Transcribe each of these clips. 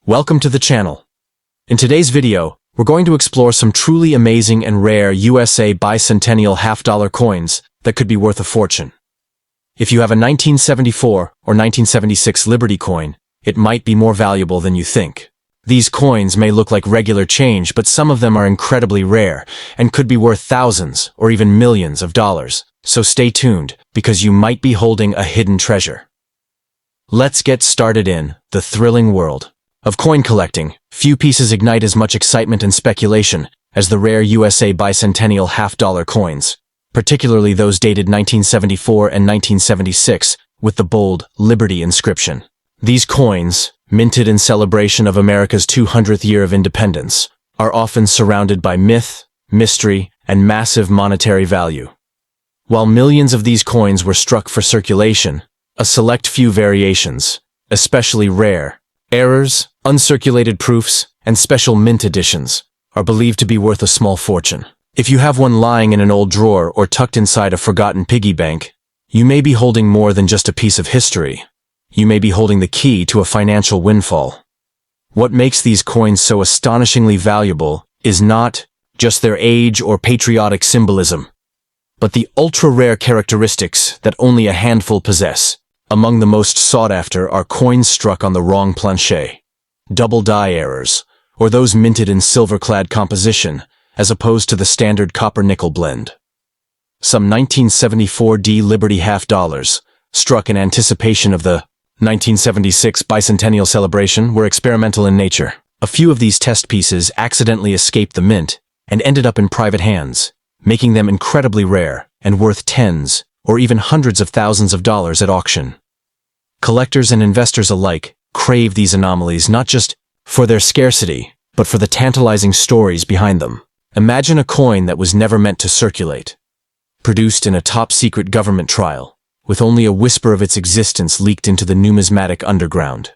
Welcome to the channel. In today's video, we're going to explore some truly amazing and rare USA bicentennial half-dollar coins that could be worth a fortune. If you have a 1974 or 1976 Liberty coin, it might be more valuable than you think. These coins may look like regular change, but some of them are incredibly rare and could be worth thousands or even millions of dollars. So stay tuned, because you might be holding a hidden treasure. Let's get started in the thrilling world of coin collecting. Few pieces ignite as much excitement and speculation as the rare USA bicentennial half-dollar coins, particularly those dated 1974 and 1976 with the bold Liberty inscription. These coins, minted in celebration of America's 200th year of independence, are often surrounded by myth, mystery, and massive monetary value. While millions of these coins were struck for circulation, a select few variations, especially rare, errors, uncirculated proofs, and special mint editions, are believed to be worth a small fortune. If you have one lying in an old drawer or tucked inside a forgotten piggy bank, you may be holding more than just a piece of history. You may be holding the key to a financial windfall. What makes these coins so astonishingly valuable is not just their age or patriotic symbolism, but the ultra-rare characteristics that only a handful possess. Among the most sought-after are coins struck on the wrong planche, double die errors, or those minted in silver-clad composition, as opposed to the standard copper-nickel blend. Some 1974 Liberty half-dollars, struck in anticipation of the 1976 bicentennial celebration, were experimental in nature. A few of these test pieces accidentally escaped the mint and ended up in private hands, making them incredibly rare and worth tens or even hundreds of thousands of dollars at auction. Collectors and investors alike crave these anomalies not just for their scarcity, but for the tantalizing stories behind them. Imagine a coin that was never meant to circulate, produced in a top-secret government trial, with only a whisper of its existence leaked into the numismatic underground.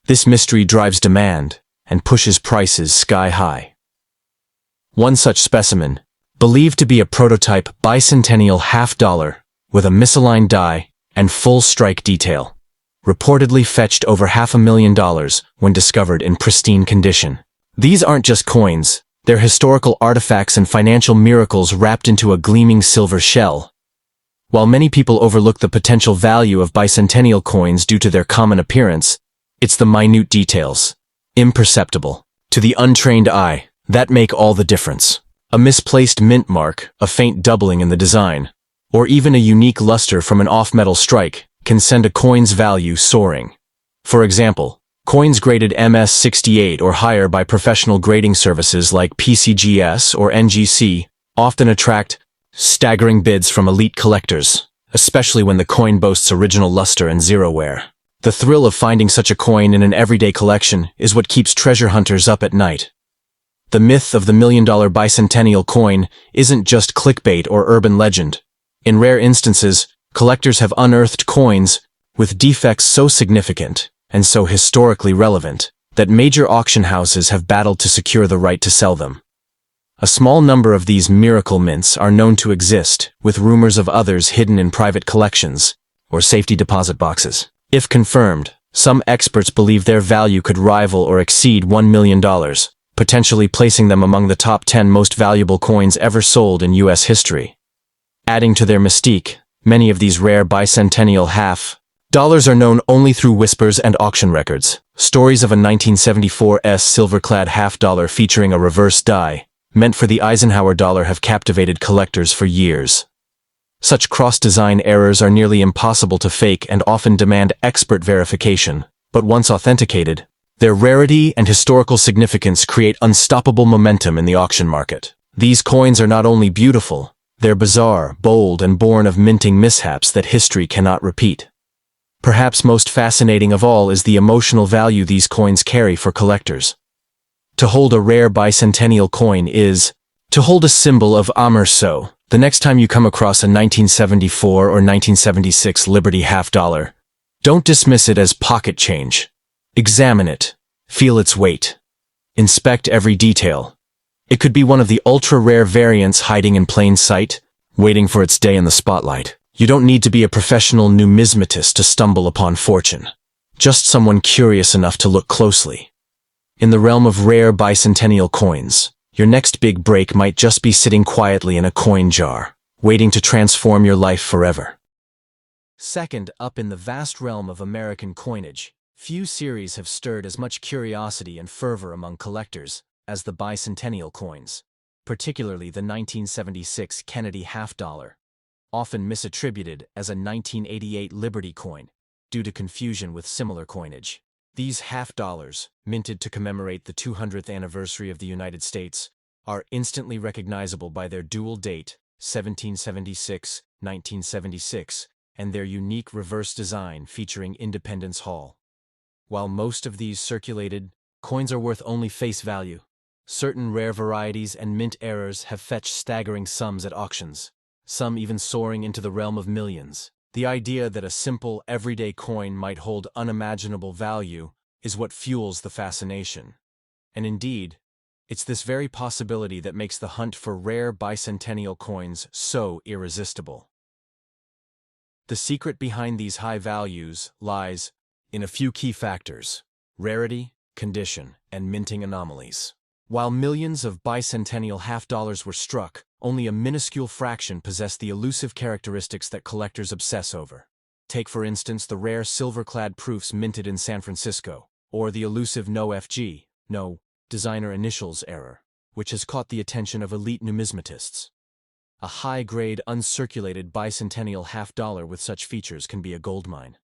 This mystery drives demand and pushes prices sky-high. One such specimen, believed to be a prototype bicentennial half-dollar with a misaligned die and full strike detail, reportedly fetched over $500,000 when discovered in pristine condition. These aren't just coins, they're historical artifacts and financial miracles wrapped into a gleaming silver shell. While many people overlook the potential value of bicentennial coins due to their common appearance, it's the minute details, imperceptible to the untrained eye, that make all the difference. A misplaced mint mark, a faint doubling in the design, or even a unique luster from an off-metal strike can send a coin's value soaring. For example, coins graded MS68 or higher by professional grading services like PCGS or NGC often attract staggering bids from elite collectors, especially when the coin boasts original luster and zero wear. The thrill of finding such a coin in an everyday collection is what keeps treasure hunters up at night. The myth of the $1 million bicentennial coin isn't just clickbait or urban legend. In rare instances, collectors have unearthed coins with defects so significant and so historically relevant that major auction houses have battled to secure the right to sell them. A small number of these miracle mints are known to exist, with rumors of others hidden in private collections or safety deposit boxes. If confirmed, some experts believe their value could rival or exceed $1 million, potentially placing them among the top 10 most valuable coins ever sold in U.S. history. Adding to their mystique, many of these rare bicentennial half-dollars are known only through whispers and auction records. Stories of a 1974 silver-clad half-dollar featuring a reverse die, meant for the Eisenhower dollar, have captivated collectors for years. Such cross-design errors are nearly impossible to fake and often demand expert verification, but once authenticated, their rarity and historical significance create unstoppable momentum in the auction market. These coins are not only beautiful, they're bizarre, bold, and born of minting mishaps that history cannot repeat. Perhaps most fascinating of all is the emotional value these coins carry for collectors. To hold a rare bicentennial coin is to hold a symbol of honor. So, the next time you come across a 1974 or 1976 Liberty half-dollar, don't dismiss it as pocket change. Examine it, feel its weight, inspect every detail. It could be one of the ultra-rare variants hiding in plain sight, waiting for its day in the spotlight. You don't need to be a professional numismatist to stumble upon fortune. just someone curious enough to look closely. In the realm of rare bicentennial coins, your next big break might just be sitting quietly in a coin jar, waiting to transform your life forever. Second up in the vast realm of American coinage, few series have stirred as much curiosity and fervor among collectors as the bicentennial coins, particularly the 1976 Kennedy half-dollar, often misattributed as a 1988 Liberty coin due to confusion with similar coinage. These half-dollars, minted to commemorate the 200th anniversary of the United States, are instantly recognizable by their dual date, 1776-1976, and their unique reverse design featuring Independence Hall. While most of these circulated, coins are worth only face value. Certain rare varieties and mint errors have fetched staggering sums at auctions, some even soaring into the realm of millions. The idea that a simple, everyday coin might hold unimaginable value is what fuels the fascination. And indeed, it's this very possibility that makes the hunt for rare bicentennial coins so irresistible. The secret behind these high values lies in a few key factors: rarity, condition, and minting anomalies. While millions of bicentennial half-dollars were struck, only a minuscule fraction possessed the elusive characteristics that collectors obsess over. Take, for instance, the rare silver-clad proofs minted in San Francisco, or the elusive no FG, no designer initials error, which has caught the attention of elite numismatists. A high-grade, uncirculated bicentennial half-dollar with such features can be a goldmine.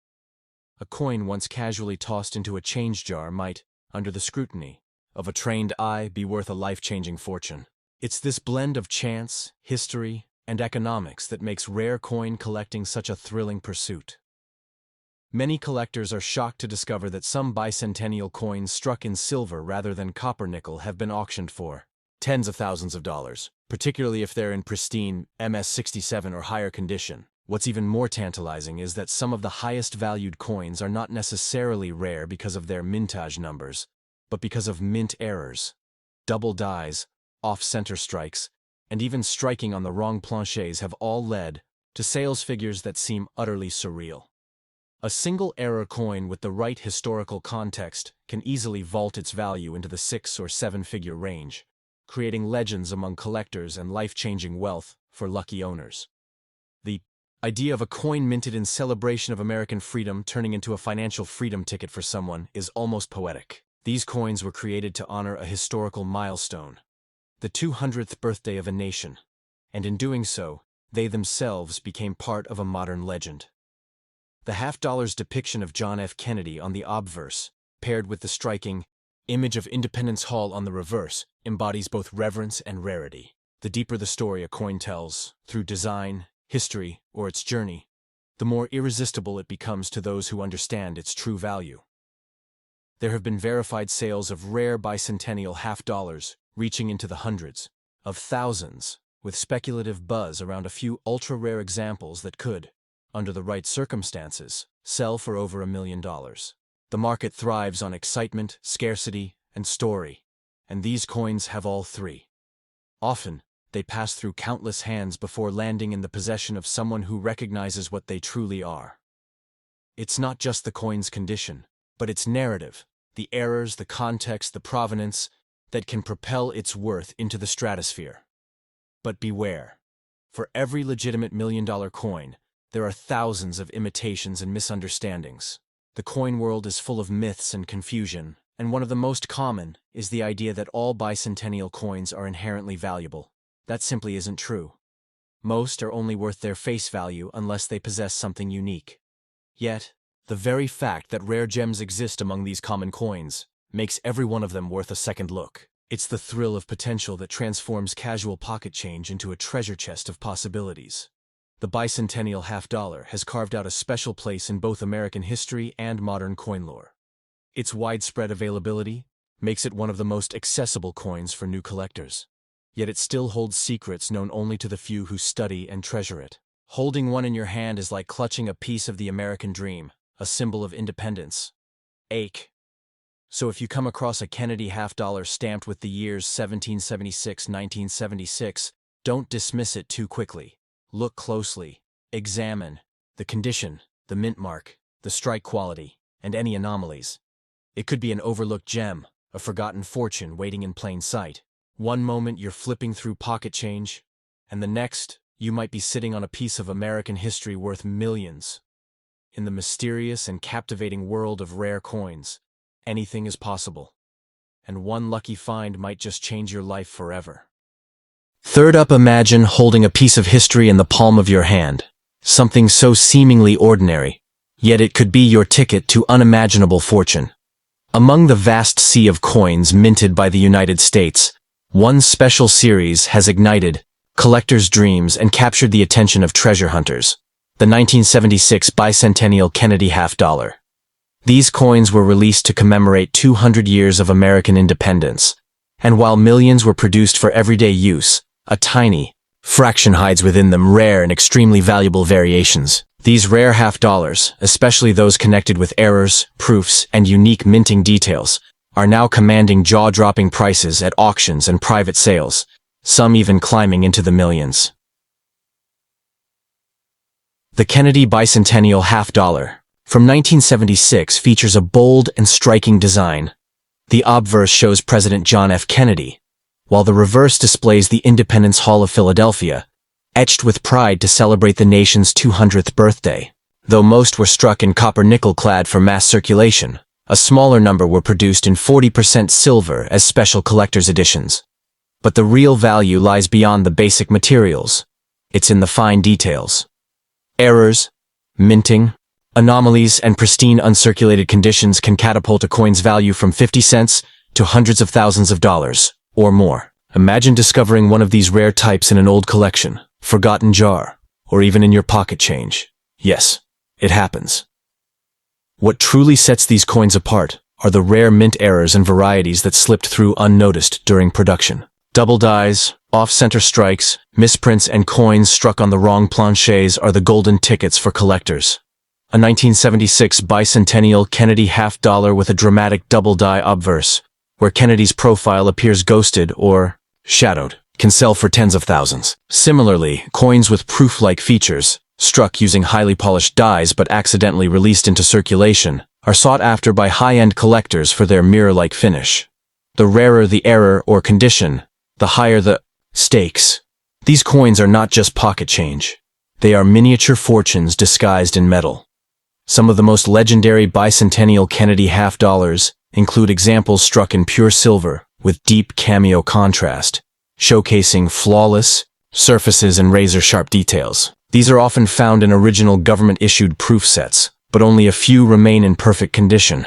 A coin once casually tossed into a change jar might, under the scrutiny of a trained eye, be worth a life-changing fortune. It's this blend of chance, history, and economics that makes rare coin collecting such a thrilling pursuit. Many collectors are shocked to discover that some bicentennial coins struck in silver rather than copper-nickel have been auctioned for tens of thousands of dollars, particularly if they're in pristine MS-67 or higher condition. What's even more tantalizing is that some of the highest-valued coins are not necessarily rare because of their mintage numbers, but because of mint errors, double dies, off-center strikes, and even striking on the wrong planchets have all led to sales figures that seem utterly surreal. A single error coin with the right historical context can easily vault its value into the 6- or 7-figure range, creating legends among collectors and life-changing wealth for lucky owners. The idea of a coin minted in celebration of American freedom turning into a financial freedom ticket for someone is almost poetic. These coins were created to honor a historical milestone, the 200th birthday of a nation, and in doing so, they themselves became part of a modern legend. The half-dollar's depiction of John F. Kennedy on the obverse, paired with the striking image of Independence Hall on the reverse, embodies both reverence and rarity. The deeper the story a coin tells, through design, history, or its journey, the more irresistible it becomes to those who understand its true value. There have been verified sales of rare bicentennial half-dollars reaching into the hundreds of thousands, with speculative buzz around a few ultra-rare examples that could, under the right circumstances, sell for over $1 million. The market thrives on excitement, scarcity, and story, and these coins have all three. Often, they pass through countless hands before landing in the possession of someone who recognizes what they truly are. It's not just the coin's condition, but its narrative, the errors, the context, the provenance, that can propel its worth into the stratosphere. But beware. For every legitimate million-dollar coin, there are thousands of imitations and misunderstandings. The coin world is full of myths and confusion, and one of the most common is the idea that all bicentennial coins are inherently valuable. That simply isn't true. Most are only worth their face value unless they possess something unique. Yet, the very fact that rare gems exist among these common coins makes every one of them worth a second look. It's the thrill of potential that transforms casual pocket change into a treasure chest of possibilities. The bicentennial half-dollar has carved out a special place in both American history and modern coin lore. Its widespread availability makes it one of the most accessible coins for new collectors. Yet it still holds secrets known only to the few who study and treasure it. Holding one in your hand is like clutching a piece of the American dream, a symbol of independence. So if you come across a Kennedy half-dollar stamped with the years 1776-1976, don't dismiss it too quickly. Look closely. Examine the condition, the mint mark, the strike quality. and any anomalies. It could be an overlooked gem, a forgotten fortune waiting in plain sight. One moment you're flipping through pocket change, and the next, you might be sitting on a piece of American history worth millions. In the mysterious and captivating world of rare coins, anything is possible. And one lucky find might just change your life forever. Third up, imagine holding a piece of history in the palm of your hand. Something so seemingly ordinary, yet it could be your ticket to unimaginable fortune. Among the vast sea of coins minted by the United States, one special series has ignited collectors' dreams and captured the attention of treasure hunters, the 1976 bicentennial Kennedy half-dollar. These coins were released to commemorate 200 years of American independence, and while millions were produced for everyday use, a tiny fraction hides within them rare and extremely valuable variations. These rare half-dollars, especially those connected with errors, proofs, and unique minting details, are now commanding jaw-dropping prices at auctions and private sales, some even climbing into the millions. The Kennedy bicentennial half-dollar from 1976 features a bold and striking design. The obverse shows President John F. Kennedy, while the reverse displays the Independence Hall of Philadelphia, etched with pride to celebrate the nation's 200th birthday. Though most were struck in copper-nickel clad for mass circulation, a smaller number were produced in 40% silver as special collector's editions. But the real value lies beyond the basic materials. It's in the fine details. Errors, minting, anomalies, and pristine uncirculated conditions can catapult a coin's value from 50 cents to hundreds of thousands of dollars, or more. Imagine discovering one of these rare types in an old collection, forgotten jar, or even in your pocket change. Yes, it happens. What truly sets these coins apart are the rare mint errors and varieties that slipped through unnoticed during production. Double dies, off-center strikes, misprints, and coins struck on the wrong planchets are the golden tickets for collectors. A 1976 bicentennial Kennedy half-dollar with a dramatic double-die obverse, where Kennedy's profile appears ghosted or shadowed, can sell for tens of thousands. Similarly, coins with proof-like features, struck using highly polished dies but accidentally released into circulation, are sought after by high-end collectors for their mirror-like finish. The rarer the error or condition, the higher the stakes. These coins are not just pocket change. They are miniature fortunes disguised in metal. Some of the most legendary bicentennial Kennedy half-dollars include examples struck in pure silver with deep cameo contrast, showcasing flawless surfaces and razor-sharp details. These are often found in original government-issued proof sets, but only a few remain in perfect condition.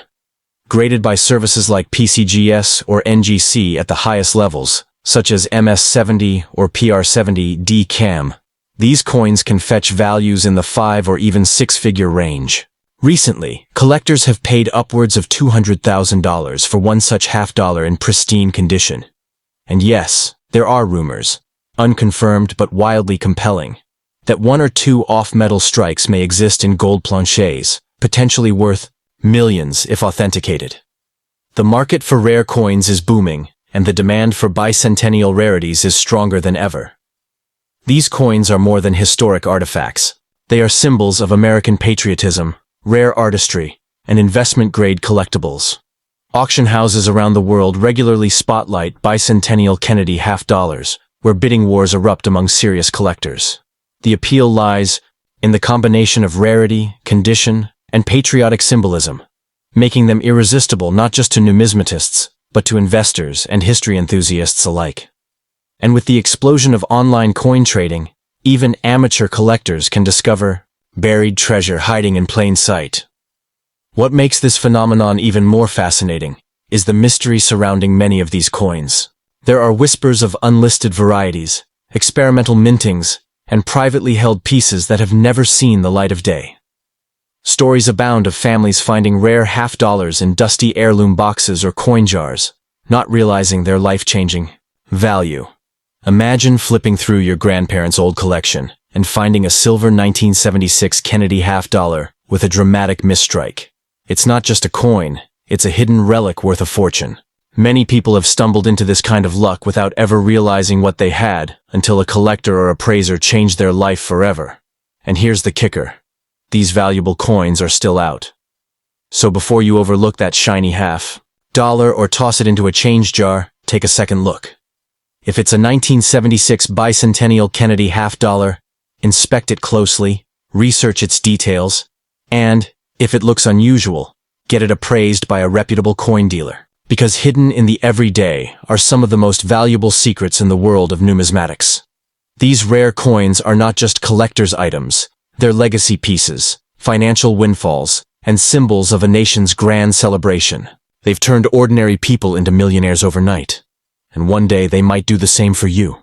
Graded by services like PCGS or NGC at the highest levels, such as MS70 or PR70 DCAM, these coins can fetch values in the 5 or even 6-figure range. Recently, collectors have paid upwards of $200,000 for one such half-dollar in pristine condition. And yes, there are rumors, unconfirmed but wildly compelling, that one or two off-metal strikes may exist in gold planchets, potentially worth millions if authenticated. The market for rare coins is booming, and the demand for bicentennial rarities is stronger than ever. These coins are more than historic artifacts. They are symbols of American patriotism, rare artistry, and investment-grade collectibles. Auction houses around the world regularly spotlight bicentennial Kennedy half-dollars, where bidding wars erupt among serious collectors. The appeal lies in the combination of rarity, condition, and patriotic symbolism, making them irresistible not just to numismatists, but to investors and history enthusiasts alike. And with the explosion of online coin trading, even amateur collectors can discover buried treasure hiding in plain sight. What makes this phenomenon even more fascinating is the mystery surrounding many of these coins. There are whispers of unlisted varieties, experimental mintings, and privately held pieces that have never seen the light of day. Stories abound of families finding rare half-dollars in dusty heirloom boxes or coin jars, not realizing their life-changing value. Imagine flipping through your grandparents' old collection and finding a silver 1976 Kennedy half-dollar with a dramatic misstrike. It's not just a coin, it's a hidden relic worth a fortune. Many people have stumbled into this kind of luck without ever realizing what they had until a collector or appraiser changed their life forever. And here's the kicker. These valuable coins are still out. So before you overlook that shiny $50 or toss it into a change jar, take a second look. If it's a 1976 bicentennial Kennedy $50, inspect it closely, research its details, and, if it looks unusual, get it appraised by a reputable coin dealer. Because hidden in the everyday are some of the most valuable secrets in the world of numismatics. These rare coins are not just collector's items, they're legacy pieces, financial windfalls, and symbols of a nation's grand celebration. They've turned ordinary people into millionaires overnight. And one day they might do the same for you.